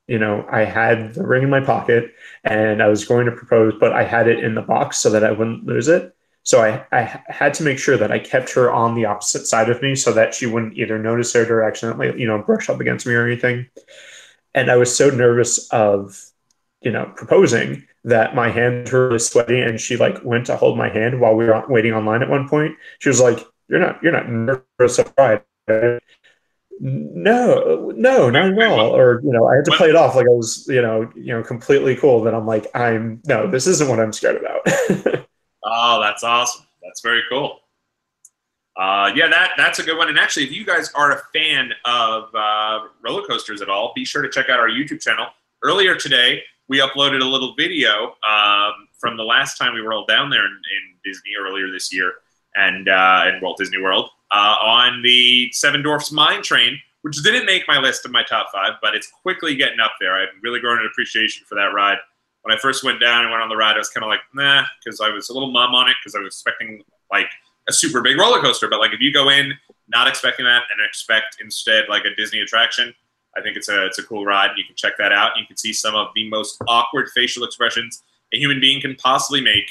had the ring in my pocket and I was going to propose, but I had it in the box so that I wouldn't lose it. So I had to make sure that I kept her on the opposite side of me so that she wouldn't either notice it or accidentally, brush up against me or anything. And I was so nervous of, proposing that my hands were really sweaty, and she went to hold my hand while we were waiting online at one point. She was like, you're not nervous of pride. No, not at all. Or, I had to play it off like I was, completely cool. Then I'm like, no, this isn't what I'm scared about. Oh, that's awesome. That's very cool. That's a good one. And actually, if you guys are a fan of roller coasters at all, be sure to check out our YouTube channel. Earlier today, we uploaded a little video from the last time we were all down there in Disney earlier this year, and in Walt Disney World, on the Seven Dwarfs Mine Train, which didn't make my list of my top 5, but it's quickly getting up there. I've really grown an appreciation for that ride. When I first went down and went on the ride, I was kind of like, nah, because I was a little mum on it because I was expecting a super big roller coaster. But if you go in not expecting that and expect instead a Disney attraction, I think it's a cool ride. You can check that out. You can see some of the most awkward facial expressions a human being can possibly make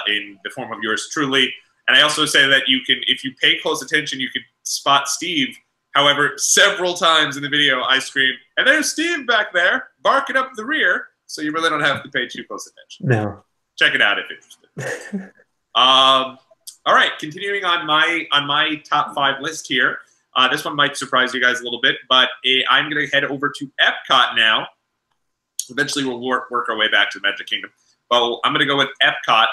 in the form of yours truly. And I also say that you can, if you pay close attention, you can spot Steve. However, several times in the video, I scream, and there's Steve back there barking up the rear. So you really don't have to pay too close attention. No. Check it out if interested. All right, continuing on my top 5 list here. This one might surprise you guys a little bit, but I'm going to head over to Epcot now. Eventually, we'll work our way back to the Magic Kingdom. But I'm going to go with Epcot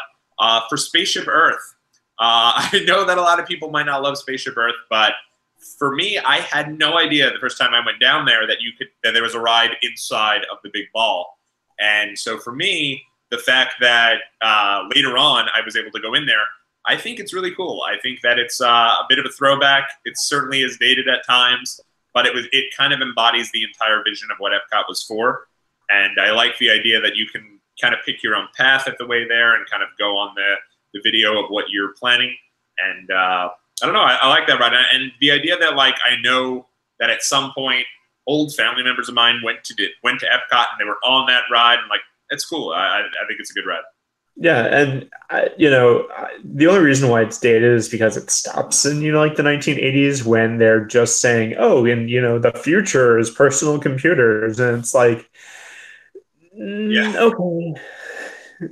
for Spaceship Earth. I know that a lot of people might not love Spaceship Earth, but for me, I had no idea the first time I went down there that there was a ride inside of the big ball. And so for me, the fact that later on I was able to go in there, I think it's really cool. I think that it's a bit of a throwback. It certainly is dated at times, but it kind of embodies the entire vision of what Epcot was for. And I like the idea that you can kind of pick your own path at the way there and kind of go on the video of what you're planning. And I don't know, I like that ride. And the idea that, like, I know that at some point old family members of mine went to Epcot and they were on that ride, and like, it's cool. I think it's a good ride. Yeah, and the only reason why it's dated is because it stops in like the 1980s when they're just saying, oh, and the future is personal computers, and it's like, okay,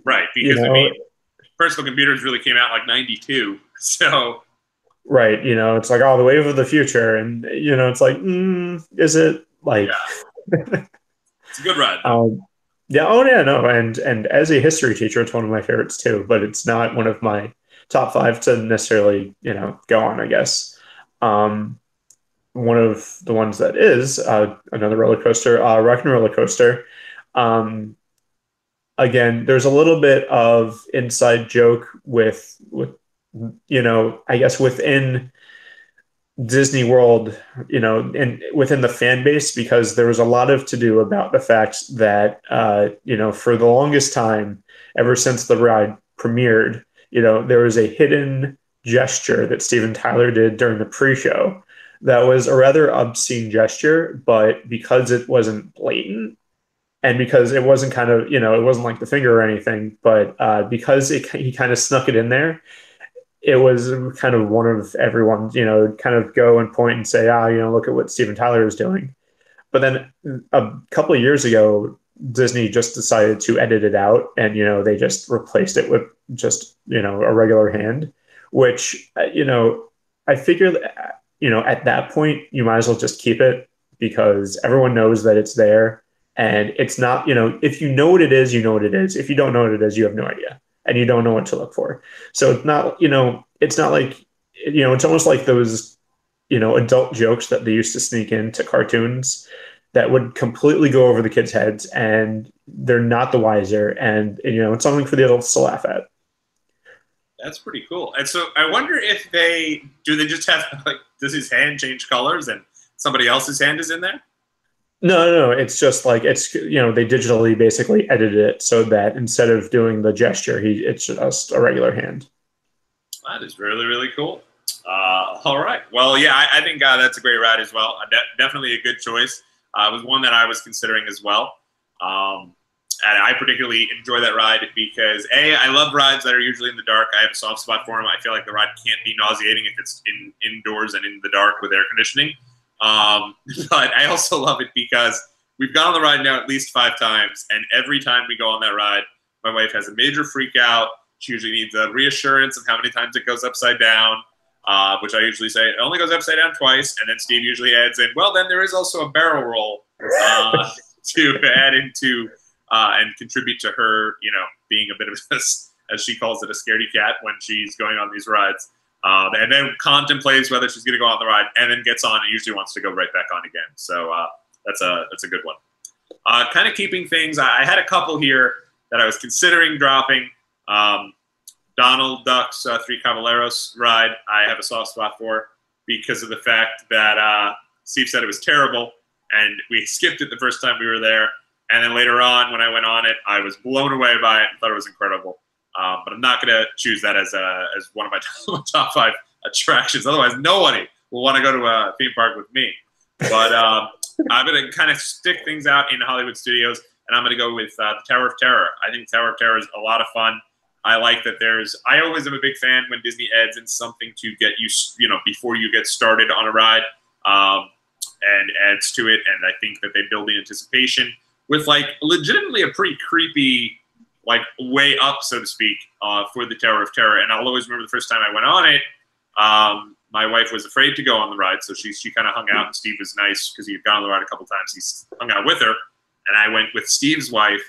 right? Because I mean, personal computers really came out like '92, so right. It's like, oh, the wave of the future, and it's like, is it like? Yeah. It's a good ride. Yeah. Oh, yeah. No. And as a history teacher, it's one of my favorites too. But it's not one of my top 5 to necessarily, go on, I guess. One of the ones that is another roller coaster, Rock and Roller Coaster. Again, there's a little bit of inside joke with I guess within Disney World, and within the fan base, because there was a lot of to do about the fact that, for the longest time, ever since the ride premiered, there was a hidden gesture that Steven Tyler did during the pre-show that was a rather obscene gesture, but because it wasn't blatant and because it wasn't kind of, it wasn't like the finger or anything, but because he kind of snuck it in there, it was kind of one of everyone, kind of go and point and say, look at what Steven Tyler is doing. But then a couple of years ago, Disney just decided to edit it out, and, they just replaced it with just, a regular hand, which, I figured, at that point, you might as well just keep it because everyone knows that it's there. And it's not, if you know what it is, you know what it is. If you don't know what it is, you have no idea. And you don't know what to look for. So it's not, it's not like, it's almost like those, adult jokes that they used to sneak into cartoons that would completely go over the kids' heads, and they're not the wiser. And, it's something for the adults to laugh at. That's pretty cool. And so I wonder if they just have, like, does his hand change colors and somebody else's hand is in there? No. It's just like, it's, they digitally basically edited it so that instead of doing the gesture, it's just a regular hand. That is really, really cool. All right. Well, yeah, I think that's a great ride as well. Definitely a good choice. It was one that I was considering as well. And I particularly enjoy that ride because, I love rides that are usually in the dark. I have a soft spot for them. I feel like the ride can't be nauseating if it's indoors and in the dark with air conditioning. But I also love it because we've gone on the ride now at least 5 times, and every time we go on that ride, my wife has a major freak out. She usually needs a reassurance of how many times it goes upside down, which I usually say it only goes upside down twice, and then Steve usually adds in, well, then there is also a barrel roll to add into and contribute to her, being a bit of this, as she calls it, a scaredy cat when she's going on these rides. And then contemplates whether she's going to go on the ride, and then gets on and usually wants to go right back on again. So that's a good one. Kind of keeping things, I had a couple here that I was considering dropping. Donald Duck's Three Caballeros ride, I have a soft spot for because of the fact that Steve said it was terrible, and we skipped it the first time we were there. And then later on, when I went on it, I was blown away by it and thought it was incredible. But I'm not going to choose that as one of my top 5 attractions. Otherwise, nobody will want to go to a theme park with me. But I'm going to kind of stick things out in Hollywood Studios, and I'm going to go with the Tower of Terror. I think Tower of Terror is a lot of fun. I like that I always am a big fan when Disney adds in something to get you, before you get started on a ride, and adds to it. And I think that they build the anticipation with, like, legitimately a pretty creepy, like, way up, so to speak, for the Tower of Terror. And I'll always remember the first time I went on it, My wife was afraid to go on the ride, so she kind of hung out, and Steve was nice because he had gone on the ride a couple times. He hung out with her, and I went with Steve's wife,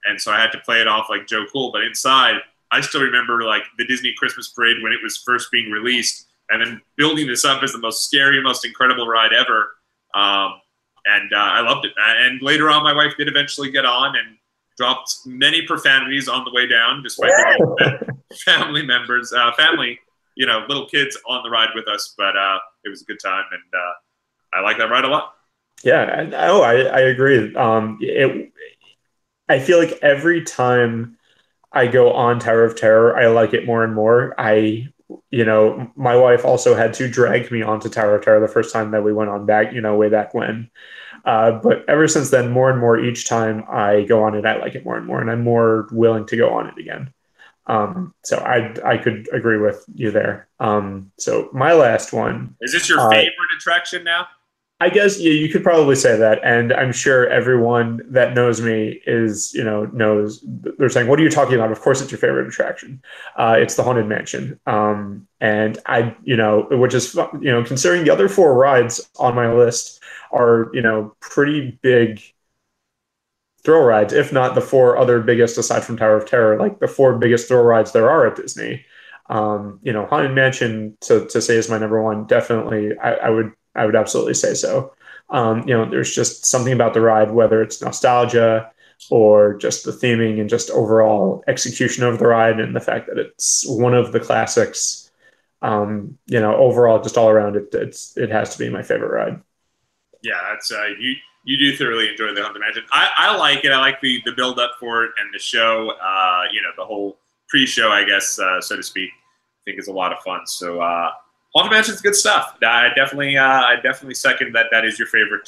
and so I had to play it off like Joe Cool. But inside, I still remember like the Disney Christmas Parade when it was first being released, and then building this up as the most scary, most incredible ride ever. And I loved it. And later on, my wife did eventually get on and dropped many profanities on the way down, despite the family members, little kids on the ride with us. But it was a good time, and I like that ride a lot. Yeah, I agree. I feel like every time I go on Tower of Terror, I like it more and more. My wife also had to drag me onto Tower of Terror the first time that we went on back, way back when. But ever since then, more and more each time I go on it, I like it more and more, and I'm more willing to go on it again. So I could agree with you there. So my last one. Is this your favorite attraction now? I guess you could probably say that, and I'm sure everyone that knows me knows they're saying, "What are you talking about?" Of course, it's your favorite attraction. It's the Haunted Mansion, and which is considering the other 4 rides on my list are pretty big thrill rides, if not the 4 other biggest aside from Tower of Terror, like the 4 biggest thrill rides there are at Disney. Haunted Mansion to say is my number one. Definitely, I would absolutely say so. There's just something about the ride, whether it's nostalgia or just the theming and just overall execution of the ride, and the fact that it's one of the classics. Overall, just all around, it has to be my favorite ride. Yeah, that's you do thoroughly enjoy the Haunted Mansion. I like it. I like the build up for it and the show. The whole pre-show, I guess, so to speak. I think is a lot of fun. So. Haunted Mansion's good stuff. I definitely second that. That is your favorite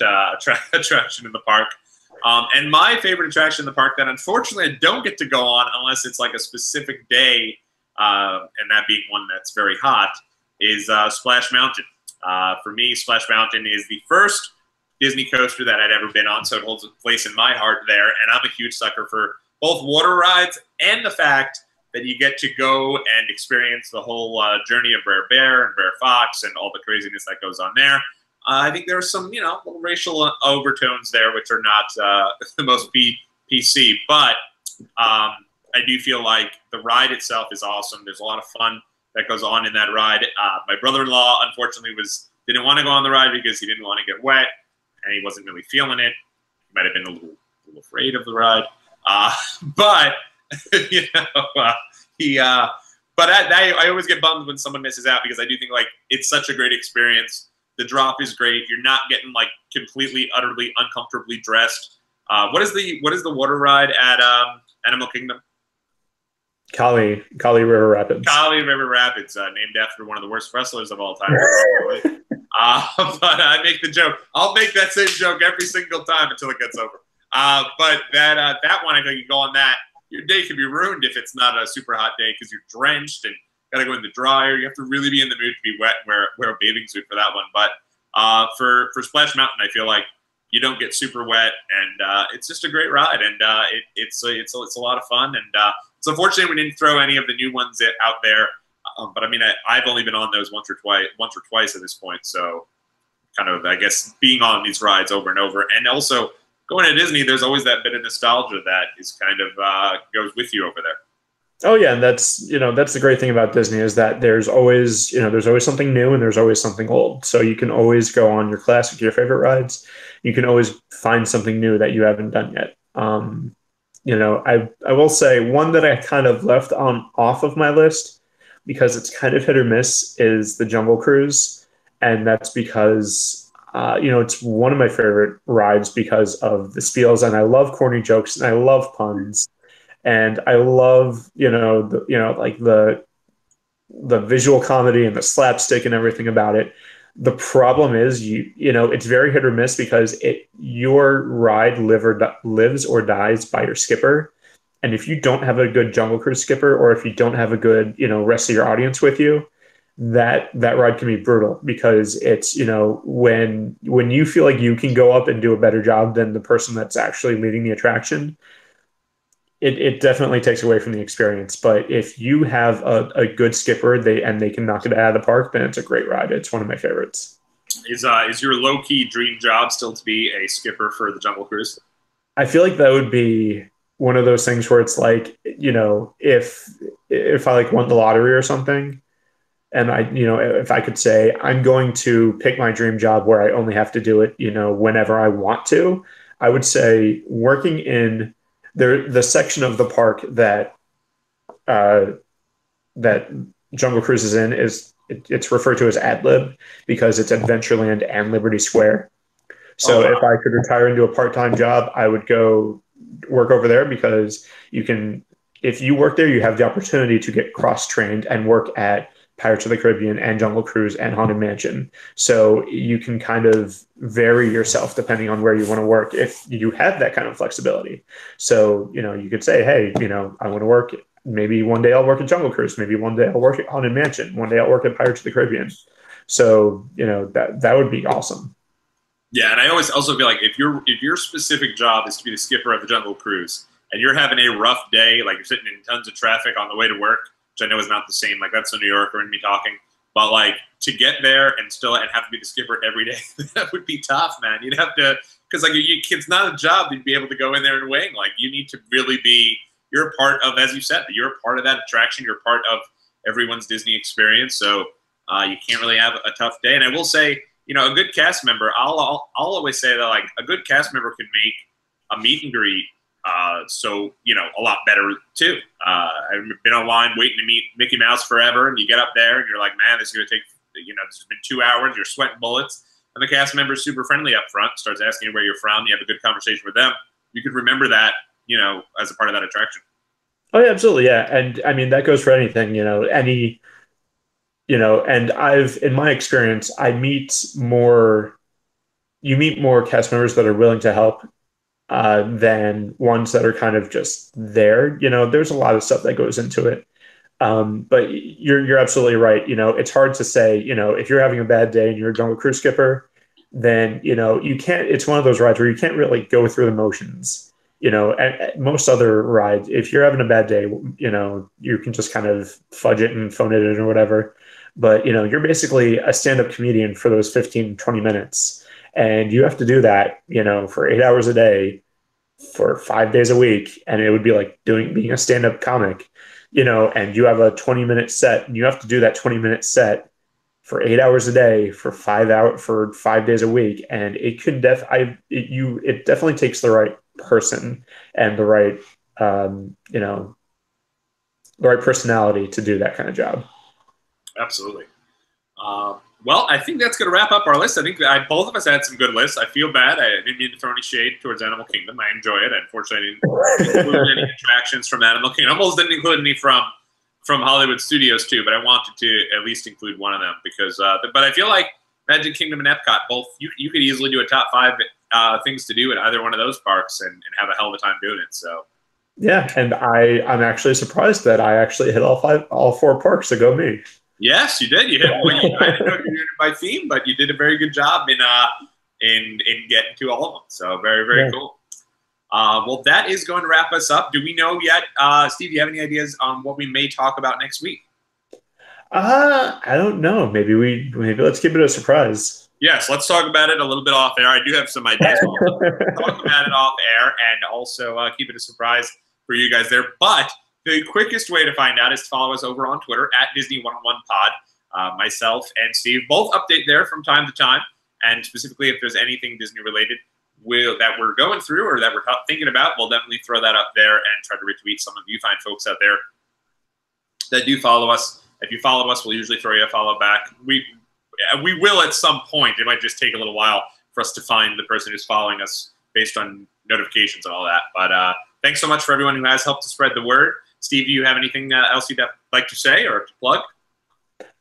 attraction in the park. And my favorite attraction in the park that unfortunately I don't get to go on unless it's like a specific day, and that being one that's very hot, is Splash Mountain. For me, Splash Mountain is the first Disney coaster that I'd ever been on, so it holds a place in my heart there. And I'm a huge sucker for both water rides and the fact that you get to go and experience the whole journey of Brer Bear and Brer Fox and all the craziness that goes on there. I think there are some, little racial overtones there, which are not the most PC, but I do feel like the ride itself is awesome. There's a lot of fun that goes on in that ride. My brother-in-law, unfortunately, didn't want to go on the ride because he didn't want to get wet, and he wasn't really feeling it. He might have been a little afraid of the ride, but but I always get bummed when someone misses out because I do think like it's such a great experience. The drop is great. You're not getting like completely, utterly, uncomfortably dressed. What is the water ride at Animal Kingdom? Kali River Rapids. Kali River Rapids, named after one of the worst wrestlers of all time. But I make the joke. I'll make that same joke every single time until it gets over. But that one, I think you go on that. Your day could be ruined if it's not a super hot day because you're drenched and got to go in the dryer. You have to really be in the mood to be wet and wear a bathing suit for that one. But for Splash Mountain, I feel like you don't get super wet, and it's just a great ride, and it's a lot of fun. And it's unfortunate we didn't throw any of the new ones out there. But I mean, I've only been on those once or twice at this point. So kind of, I guess, being on these rides over and over, and also going to Disney, there's always that bit of nostalgia that is kind of goes with you over there. Oh yeah, and that's the great thing about Disney is that there's always something new and there's always something old. So you can always go on your your favorite rides. You can always find something new that you haven't done yet. I will say one that I kind of left off of my list because it's kind of hit or miss is the Jungle Cruise, and that's because it's one of my favorite rides because of the spiels, and I love corny jokes and I love puns, and I love the visual comedy and the slapstick and everything about it. The problem is it's very hit or miss because your ride lives or dies by your skipper, and if you don't have a good Jungle Cruise skipper, or if you don't have a good rest of your audience with you, that ride can be brutal because it's when you feel like you can go up and do a better job than the person that's actually leading the attraction, it definitely takes away from the experience. But if you have a good skipper, they can knock it out of the park, then it's a great ride. It's one of my favorites. Is your low key dream job still to be a skipper for the Jungle Cruise? I feel like that would be one of those things where it's like, if I like won the lottery or something, and if I could say I'm going to pick my dream job where I only have to do it, whenever I want to, I would say working in the section of the park uh, that Jungle Cruise is in it's referred to as Ad Lib because it's Adventureland and Liberty Square. So Oh, if I could retire into a part-time job, I would go work over there because if you work there, you have the opportunity to get cross-trained and work at Pirates of the Caribbean and Jungle Cruise and Haunted Mansion. So you can kind of vary yourself depending on where you want to work if you have that kind of flexibility. So, you could say, hey, I want to work. Maybe one day I'll work at Jungle Cruise. Maybe one day I'll work at Haunted Mansion. One day I'll work at Pirates of the Caribbean. So, that would be awesome. yeah, and I always also feel like if your specific job is to be the skipper of the Jungle Cruise and you're having a rough day, like you're sitting in tons of traffic on the way to work, which I know is not the same, like that's a New Yorker and me talking, but like to get there and have to be the skipper every day, that would be tough, man. You'd have to, because like it's not a job to be able to go in there and wing. Like you need to really be, you're a part of, as you said, you're a part of that attraction. You're part of everyone's Disney experience. So you can't really have a tough day. And I will say, a good cast member, I'll always say that like a good cast member can make a meet and greet a lot better too. I've been online waiting to meet Mickey Mouse forever, and you get up there and you're like, man, this is going to take, this has been 2 hours, you're sweating bullets. And the cast member is super friendly up front, starts asking you where you're from, you have a good conversation with them. You could remember that, as a part of that attraction. Oh yeah, absolutely. Yeah. And I mean, that goes for anything, and in my experience, you meet more cast members that are willing to help than ones that are kind of just there. There's a lot of stuff that goes into it. But you're absolutely right. It's hard to say, if you're having a bad day and you're a Jungle Cruise skipper, then, you can't, it's one of those rides where you can't really go through the motions. At most other rides, if you're having a bad day, you can just kind of fudge it and phone it in or whatever. But, you're basically a stand-up comedian for those 15, 20 minutes. And you have to do that, for 8 hours a day for 5 days a week. And it would be like being a stand-up comic, and you have a 20-minute set and you have to do that 20-minute set for 8 hours a day for 5 days a week. And it could it definitely takes the right person and the right personality to do that kind of job. Absolutely. Well, I think that's going to wrap up our list. I think both of us had some good lists. I feel bad. I didn't mean to throw any shade towards Animal Kingdom. I enjoy it. Unfortunately, I didn't include any attractions from Animal Kingdom. Almost didn't include any from Hollywood Studios too, but I wanted to at least include one of them because. But I feel like Magic Kingdom and Epcot both you could easily do a top 5 things to do at either one of those parks and have a hell of a time doing it. So. Yeah, and I'm actually surprised that I actually hit all 4 parks. So go me. Yes, you did. You hit. I didn't know if you were doing it by theme, but you did a very good job in getting to all of them. So very, very cool. Well, that is going to wrap us up. Do we know yet, Steve? Do you have any ideas on what we may talk about next week? I don't know. Maybe let's keep it a surprise. Yes, let's talk about it a little bit off air. I do have some ideas. We'll talk about it off air and also keep it a surprise for you guys there. But the quickest way to find out is to follow us over on Twitter at Disney101pod. Myself and Steve both update there from time to time. And specifically, if there's anything Disney related that we're going through or that we're thinking about, we'll definitely throw that up there and try to retweet some of you fine folks out there that do follow us. If you follow us, we'll usually throw you a follow back. We will at some point. It might just take a little while for us to find the person who's following us based on notifications and all that. But thanks so much for everyone who has helped to spread the word. Steve, do you have anything else you'd like to say or to plug?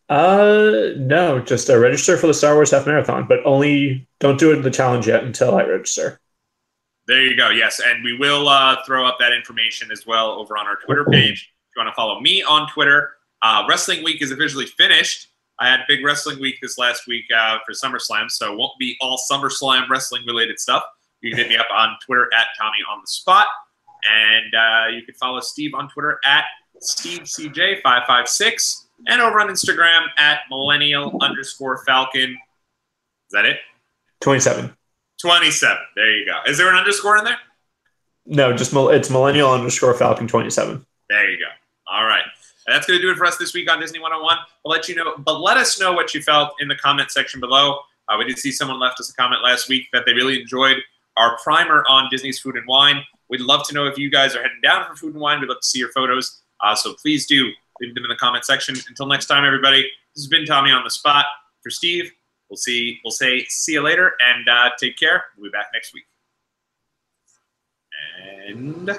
No, just register for the Star Wars Half Marathon, but only don't do it in the challenge yet until I register. There you go. Yes, and we will throw up that information as well over on our Twitter page. If you want to follow me on Twitter, Wrestling Week is officially finished. I had a big Wrestling Week this last week for SummerSlam, so it won't be all SummerSlam wrestling related stuff. You can hit me up on Twitter at TommyOnTheSpot. And you can follow Steve on Twitter at SteveCJ556 and over on Instagram at millennial_Falcon. Is that it? 27. 27. There you go. Is there an underscore in there? No, just it's millennial_Falcon 27. There you go. All right. And that's going to do it for us this week on Disney 101. We'll let you know, but let us know what you felt in the comment section below. We did see someone left us a comment last week that they really enjoyed our primer on Disney's Food and Wine. We'd love to know if you guys are heading down for Food and Wine. We'd love to see your photos. So please do leave them in the comment section. Until next time, everybody, this has been Tommy on the Spot. For Steve, we'll say see you later and take care. We'll be back next week. And